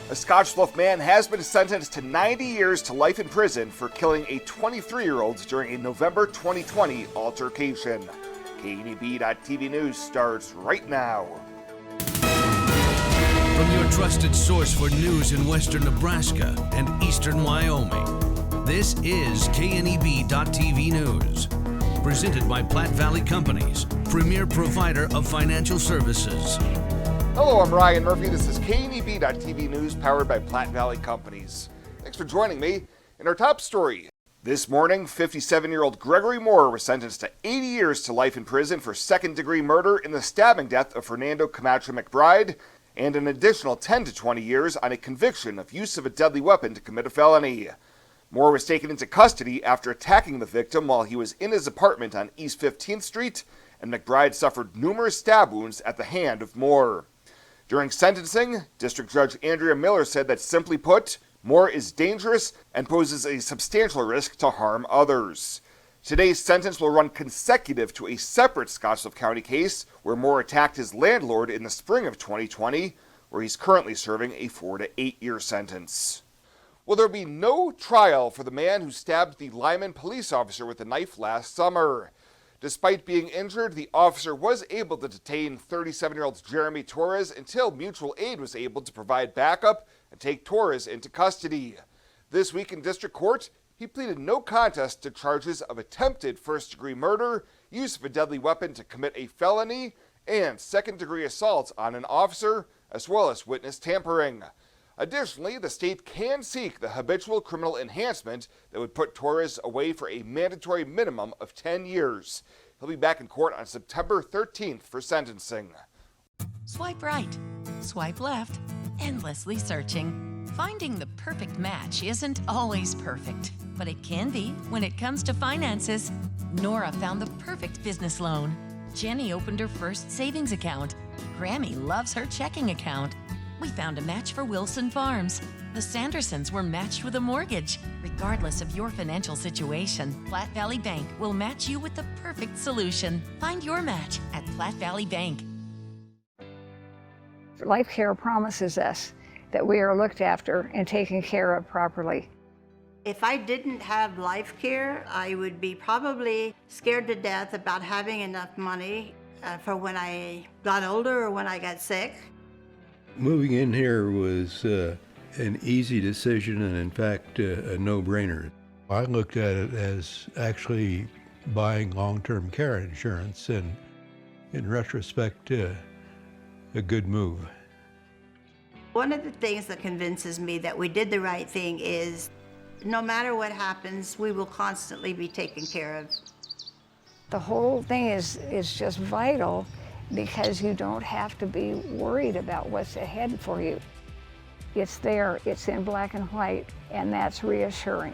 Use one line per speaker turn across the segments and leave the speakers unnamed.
A Scottsbluff man has been sentenced to 90 years to life in prison for killing a 23-year-old during a November 2020 altercation. KNEB.TV News starts right now.
From your trusted source for news in western Nebraska and eastern Wyoming, this is KNEB.TV News. Presented by Platte Valley Companies, premier provider of financial services.
Hello, I'm Ryan Murphy. This is KNEB.TV News powered by Platte Valley Companies. Thanks for joining me. In our top story, this morning, 57-year-old Gregory Moore was sentenced to 80 years to life in prison for second-degree murder in the stabbing death of Fernando Camacho McBride, and an additional 10 to 20 years on a conviction of use of a deadly weapon to commit a felony. Moore was taken into custody after attacking the victim while he was in his apartment on East 15th Street, and McBride suffered numerous stab wounds at the hand of Moore. During sentencing, District Judge Andrea Miller said that, simply put, Moore is dangerous and poses a substantial risk to harm others. Today's sentence will run consecutive to a separate Scottsbluff County case where Moore attacked his landlord in the spring of 2020, where he's currently serving a 4 to 8 year sentence. Will there be no trial for the man who stabbed the Lyman police officer with a knife last summer? Despite being injured, the officer was able to detain 37-year-old Jeremy Torres until mutual aid was able to provide backup and take Torres into custody. This week in district court, he pleaded no contest to charges of attempted first-degree murder, use of a deadly weapon to commit a felony, and second-degree assault on an officer, as well as witness tampering. Additionally, the state can seek the habitual criminal enhancement that would put Torres away for a mandatory minimum of 10 years. He'll be back in court on September 13th for sentencing.
Swipe right, swipe left, endlessly searching. Finding the perfect match isn't always perfect, but it can be when it comes to finances. Nora found the perfect business loan. Jenny opened her first savings account. Grammy loves her checking account. We found a match for Wilson Farms. The Sandersons were matched with a mortgage. Regardless of your financial situation, Platte Valley Bank will match you with the perfect solution. Find your match at Platte Valley Bank.
Life Care promises us that we are looked after and taken care of properly.
If I didn't have Life Care, I would be probably scared to death about having enough money for when I got older or when I got sick.
Moving in here was an easy decision and, in fact, a no-brainer. I looked at it as actually buying long-term care insurance, and in retrospect, a good move.
One of the things that convinces me that we did the right thing is no matter what happens, we will constantly be taken care of.
The whole thing is just vital, because you don't have to be worried about what's ahead for you. It's there, it's in black and white, and that's reassuring.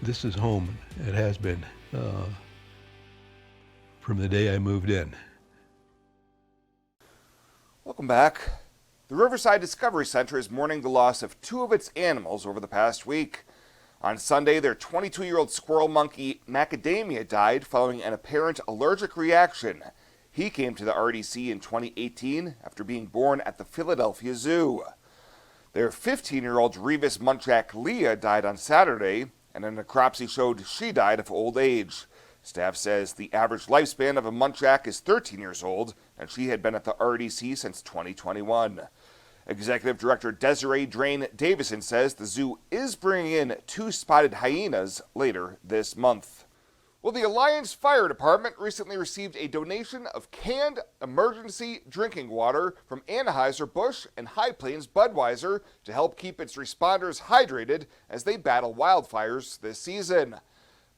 This is home. It has been from the day I moved in.
Welcome back. The Riverside Discovery Center is mourning the loss of 2 of its animals over the past week. On Sunday, their 22-year-old squirrel monkey Macadamia died following an apparent allergic reaction. He came to the RDC in 2018 after being born at the Philadelphia Zoo. Their 15-year-old Revis Munchak Leah died on Saturday, and a necropsy showed she died of old age. Staff says the average lifespan of a Munchak is 13 years old, and she had been at the RDC since 2021. Executive Director Desiree Drain Davison says the zoo is bringing in 2 spotted hyenas later this month. Well, the Alliance Fire Department recently received a donation of canned emergency drinking water from Anheuser-Busch and High Plains Budweiser to help keep its responders hydrated as they battle wildfires this season.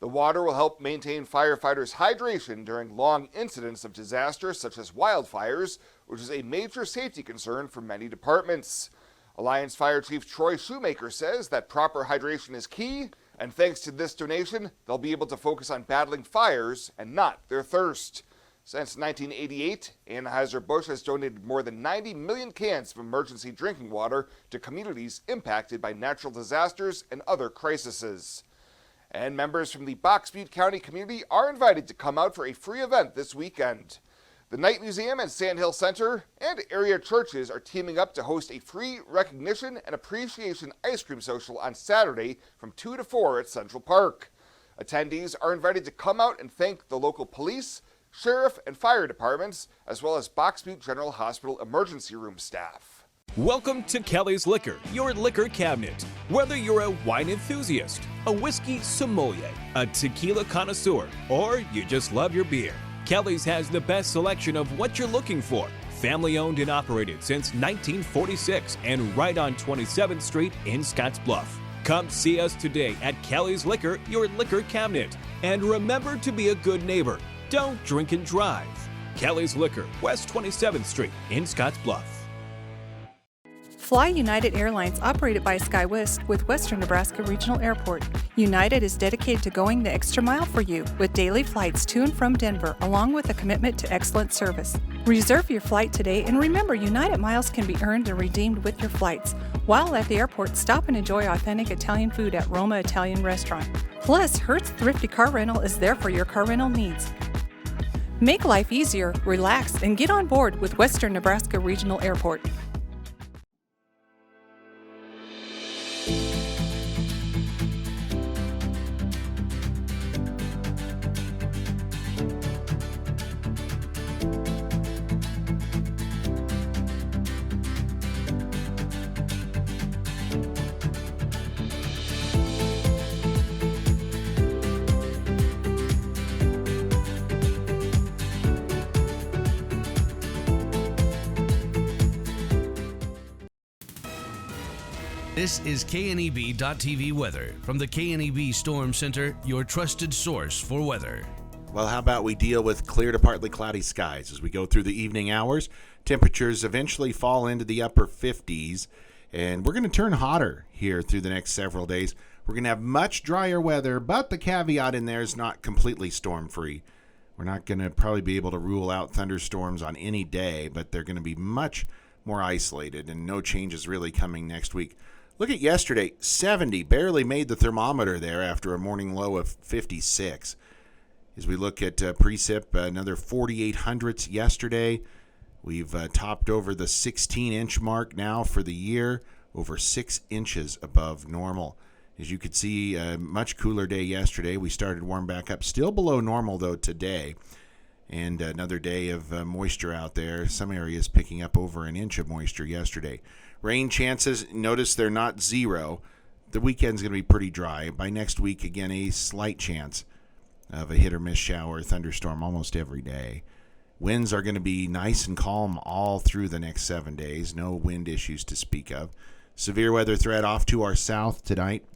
The water will help maintain firefighters' hydration during long incidents of disaster such as wildfires, which is a major safety concern for many departments. Alliance Fire Chief Troy Shoemaker says that proper hydration is key, and thanks to this donation, they'll be able to focus on battling fires and not their thirst. Since 1988, Anheuser-Busch has donated more than 90 million cans of emergency drinking water to communities impacted by natural disasters and other crises. And members from the Box Butte County community are invited to come out for a free event this weekend. The Knight Museum and Sandhill Center and area churches are teaming up to host a free recognition and appreciation ice cream social on Saturday from 2 to 4 at Central Park. Attendees are invited to come out and thank the local police, sheriff, and fire departments, as well as Box Butte General Hospital emergency room staff.
Welcome to Kelly's Liquor, your liquor cabinet. Whether you're a wine enthusiast, a whiskey sommelier, a tequila connoisseur, or you just love your beer, Kelly's has the best selection of what you're looking for. Family owned and operated since 1946 and right on 27th Street in Scottsbluff. Come see us today at Kelly's Liquor, your liquor cabinet. And remember to be a good neighbor. Don't drink and drive. Kelly's Liquor, West 27th Street in Scottsbluff.
Fly United Airlines, operated by SkyWest with Western Nebraska Regional Airport. United is dedicated to going the extra mile for you with daily flights to and from Denver, along with a commitment to excellent service. Reserve your flight today, and remember, United miles can be earned and redeemed with your flights. While at the airport, stop and enjoy authentic Italian food at Roma Italian Restaurant. Plus, Hertz Thrifty Car Rental is there for your car rental needs. Make life easier, relax, and get on board with Western Nebraska Regional Airport.
This is KNEB.TV weather from the KNEB Storm Center, your trusted source for weather.
Well, how about we deal with clear to partly cloudy skies as we go through the evening hours. Temperatures eventually fall into the upper 50s, and we're going to turn hotter here through the next several days. We're going to have much drier weather, but the caveat in there is not completely storm-free. We're not going to probably be able to rule out thunderstorms on any day, but they're going to be much more isolated, and no changes really coming next week. Look at yesterday, 70, barely made the thermometer there after a morning low of 56. As we look at precip, another 48 hundredths yesterday. We've topped over the 16-inch mark now for the year, over 6 inches above normal. As you could see, a much cooler day yesterday. We started warm back up, still below normal though today. And another day of moisture out there. Some areas picking up over an inch of moisture yesterday. Rain chances, notice they're not zero. The weekend's going to be pretty dry. By next week, again, a slight chance of a hit or miss shower or thunderstorm almost every day. Winds are going to be nice and calm all through the next 7 days. No wind issues to speak of. Severe weather threat off to our south tonight.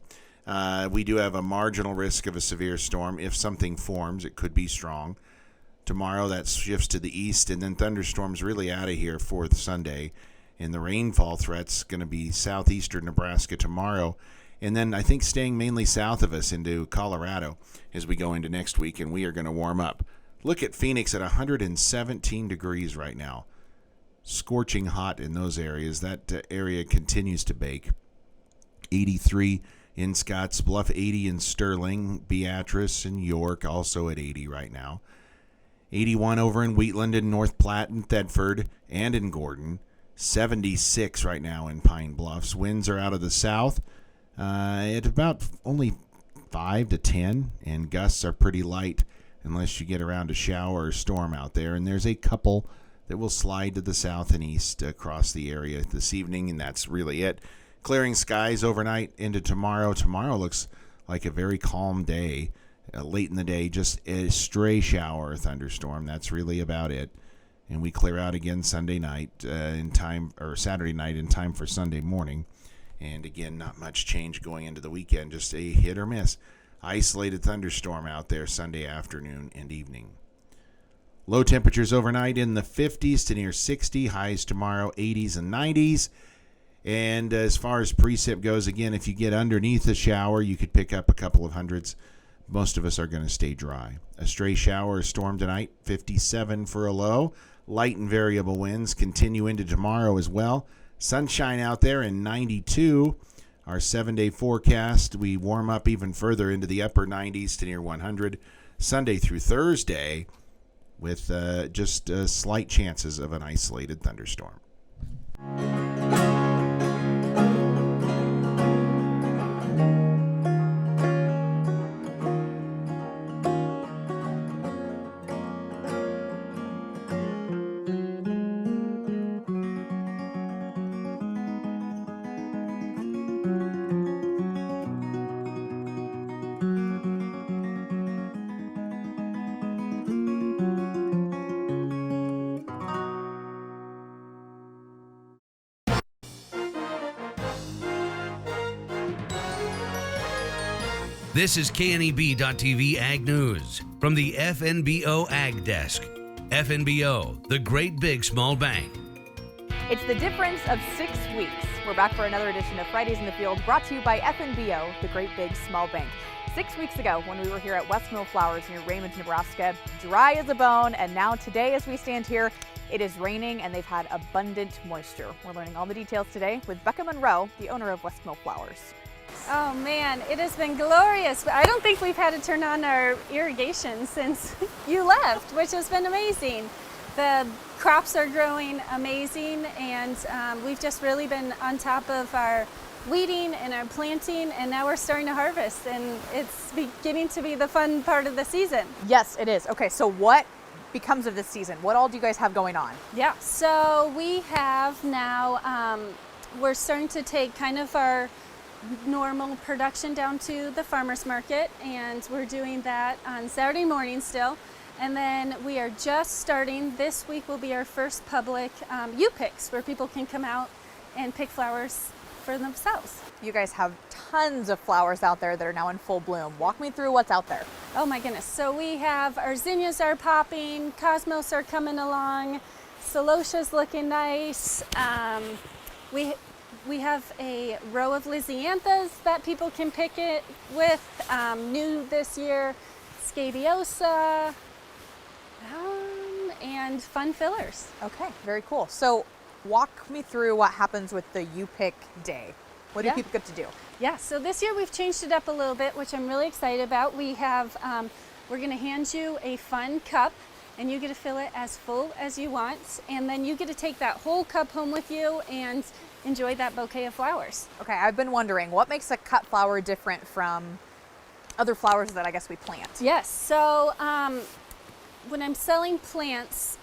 We do have a marginal risk of a severe storm. If something forms, it could be strong. Tomorrow that shifts to the east, and then thunderstorms really out of here for the Sunday. And the rainfall threat's going to be southeastern Nebraska tomorrow. And then I think staying mainly south of us into Colorado as we go into next week, and we are going to warm up. Look at Phoenix at 117 degrees right now. Scorching hot in those areas. That area continues to bake. 83 in Scottsbluff, 80 in Sterling, Beatrice, and York also at 80 right now. 81 over in Wheatland and North Platte and Thedford and in Gordon. 76 right now in Pine Bluffs. Winds are out of the south at about only 5 to 10, and gusts are pretty light unless you get around a shower or storm out there. And there's a couple that will slide to the south and east across the area this evening, and that's really it. Clearing skies overnight into tomorrow. Tomorrow looks like a very calm day. Late in the day, just a stray shower or thunderstorm. That's really about it. And we clear out again Sunday night in time, or Saturday night in time for Sunday morning. And again, not much change going into the weekend, just a hit or miss. Isolated thunderstorm out there Sunday afternoon and evening. Low temperatures overnight in the 50s to near 60. Highs tomorrow, 80s and 90s. And as far as precip goes, again, if you get underneath the shower, you could pick up a couple of hundreds. Most of us are going to stay dry. A stray shower or storm tonight, 57 for a low. Light and variable winds continue into tomorrow as well. Sunshine out there in 92. Our 7-day forecast, we warm up even further into the upper 90s to near 100. Sunday through Thursday, with just slight chances of an isolated thunderstorm.
This is KNEB.TV Ag News from the FNBO Ag Desk. FNBO, the great big small bank.
It's the difference of 6 weeks. We're back for another edition of Fridays in the Field, brought to you by FNBO, the great big small bank. 6 weeks ago, when we were here at West Mill Flowers near Raymond, Nebraska, dry as a bone, and now today as we stand here, it is raining and they've had abundant moisture. We're learning all the details today with Becca Monroe, the owner of West Mill Flowers.
Oh man, it has been glorious. I don't think we've had to turn on our irrigation since you left, which has been amazing. The crops are growing amazing, and we've just really been on top of our weeding and our planting, and now we're starting to harvest, and it's beginning to be the fun part of the season.
Yes, it is. Okay, so what becomes of this season? What all do you guys have going on?
Yeah, so we have now, we're starting to take kind of our normal production down to the farmers market, and we're doing that on Saturday morning still. And then we are just starting, this week will be our first public U-Picks, where people can come out and pick flowers for themselves.
You guys have tons of flowers out there that are now in full bloom. Walk me through what's out there.
Oh my goodness. So we have our zinnias are popping, cosmos are coming along, celosia's looking nice. We have a row of lysianthus that people can pick it with. New this year, scabiosa, and fun fillers.
Okay, very cool. So walk me through what happens with the U-Pick day. What do people get to do?
Yeah, so this year we've changed it up a little bit, which I'm really excited about. We have, we're gonna hand you a fun cup, and you get to fill it as full as you want, and then you get to take that whole cup home with you and enjoy that bouquet of flowers.
Okay, I've been wondering, what makes a cut flower different from other flowers that I guess we plant?
Yes, so when I'm selling plants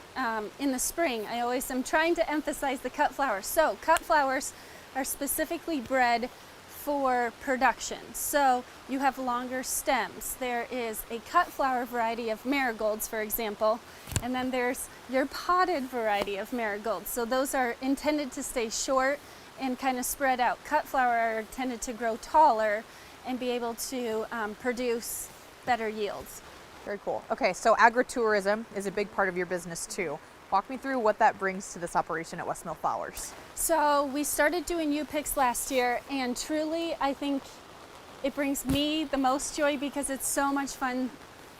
in the spring, I always am trying to emphasize the cut flowers. So cut flowers are specifically bred for production. So you have longer stems. There is a cut flower variety of marigolds, for example, and then there's your potted variety of marigolds. So those are intended to stay short and kind of spread out. Cut flower are intended to grow taller and be able to produce better yields.
Very cool. Okay, so agritourism is a big part of your business too. Walk me through what that brings to this operation at West Mill Flowers.
So we started doing U-Picks last year, and truly I think it brings me the most joy because it's so much fun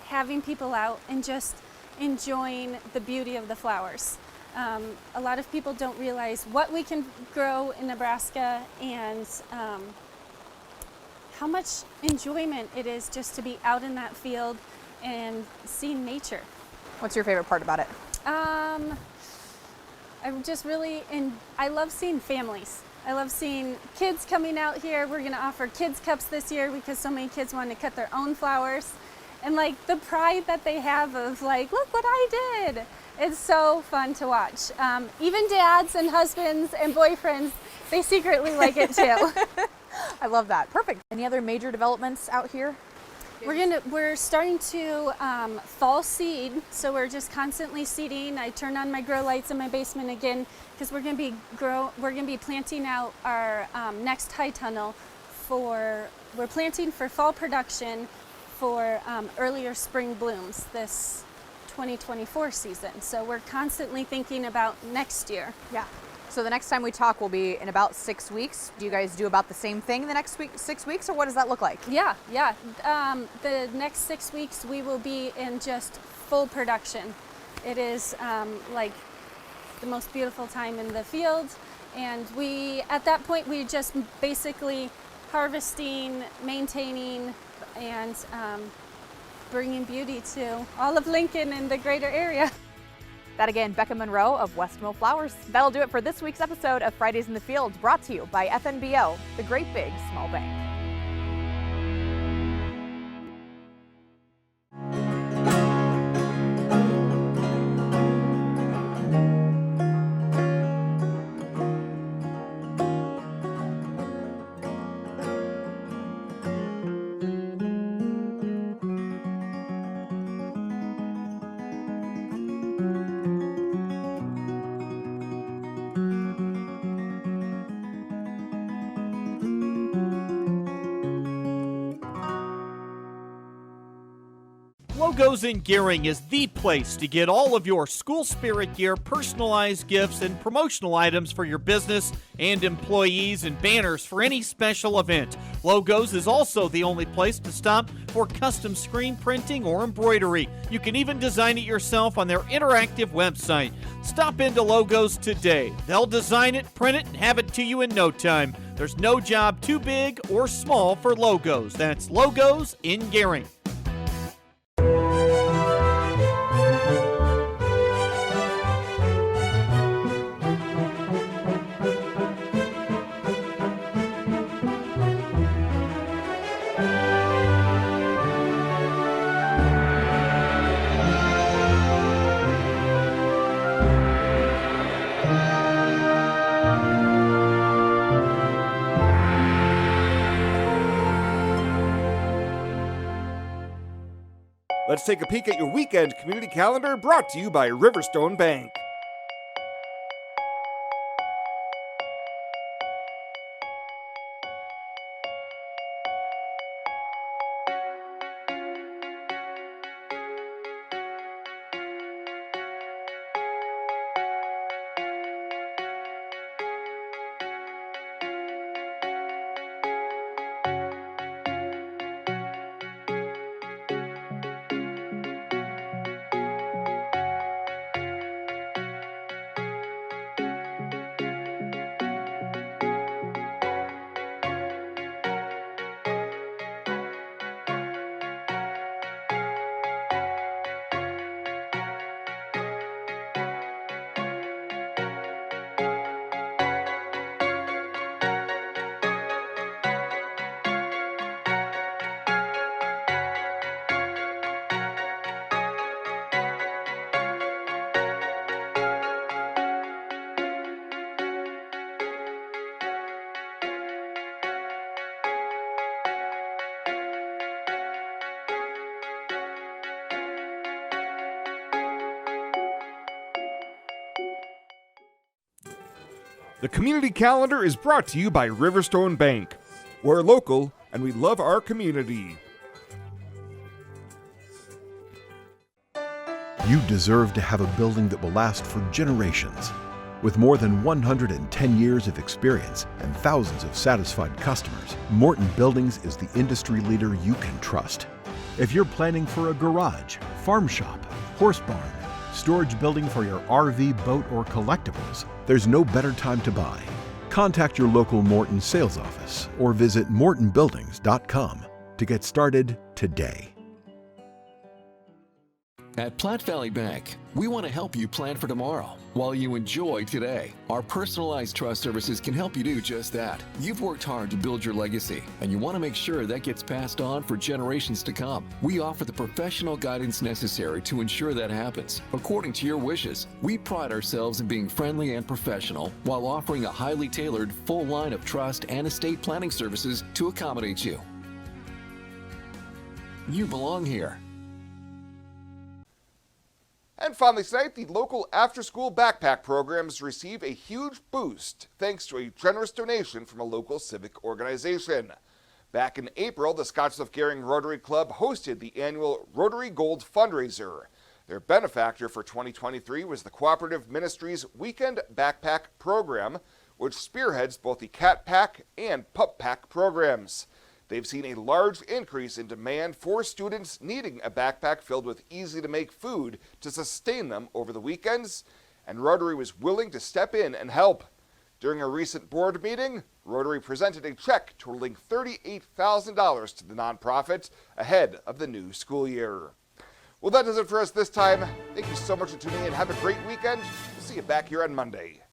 having people out and just enjoying the beauty of the flowers. A lot of people don't realize what we can grow in Nebraska and how much enjoyment it is just to be out in that field and seeing nature.
What's your favorite part about it?
I'm just really I love seeing families. I love seeing kids coming out here. We're gonna offer kids cups this year because so many kids want to cut their own flowers. And like the pride that they have of like, look what I did. It's so fun to watch. Even dads and husbands and boyfriends, they secretly like it too.
I love that. Perfect. Any other major developments out here?
We're starting to fall seed, so we're just constantly seeding. I turn on my grow lights in my basement again because we're going to be planting out our next high tunnel we're planting for fall production for earlier spring blooms this 2024 season. So we're constantly thinking about next year.
Yeah. So the next time we talk will be in about 6 weeks. Do you guys do about the same thing the next 6 weeks, or what does that look like?
Yeah. The next 6 weeks we will be in just full production. It is like the most beautiful time in the field, and at that point we just basically harvesting, maintaining, and bringing beauty to all of Lincoln and the greater area.
That again, Becca Monroe of West Mill Flowers. That'll do it for this week's episode of Fridays in the Field, brought to you by FNBO, the Great Big Small Bank.
Logos in Gearing is the place to get all of your school spirit gear, personalized gifts, and promotional items for your business and employees, and banners for any special event. Logos is also the only place to stop for custom screen printing or embroidery. You can even design it yourself on their interactive website. Stop into Logos today. They'll design it, print it, and have it to you in no time. There's no job too big or small for Logos. That's Logos in Gearing.
Let's take a peek at your weekend community calendar, brought to you by Riverstone Bank. The community calendar is brought to you by Riverstone Bank. We're local and we love our community.
You deserve to have a building that will last for generations. With more than 110 years of experience and thousands of satisfied customers, Morton Buildings is the industry leader you can trust. If you're planning for a garage, farm shop, horse barn, storage building for your RV, boat, or collectibles, there's no better time to buy. Contact your local Morton sales office or visit mortonbuildings.com to get started today.
At Platte Valley Bank, we want to help you plan for tomorrow while you enjoy today. Our personalized trust services can help you do just that. You've worked hard to build your legacy, and you want to make sure that gets passed on for generations to come. We offer the professional guidance necessary to ensure that happens, according to your wishes. We pride ourselves in being friendly and professional while offering a highly tailored full line of trust and estate planning services to accommodate you. You belong here.
And finally tonight, the local after-school backpack programs receive a huge boost thanks to a generous donation from a local civic organization. Back in April, the Scottsbluff-Gehring Rotary Club hosted the annual Rotary Gold fundraiser. Their benefactor for 2023 was the Cooperative Ministries Weekend Backpack Program, which spearheads both the Cat Pack and Pup Pack programs. They've seen a large increase in demand for students needing a backpack filled with easy-to-make food to sustain them over the weekends, and Rotary was willing to step in and help. During a recent board meeting, Rotary presented a check totaling $38,000 to the nonprofit ahead of the new school year. Well, that does it for us this time. Thank you so much for tuning in. Have a great weekend. We'll see you back here on Monday.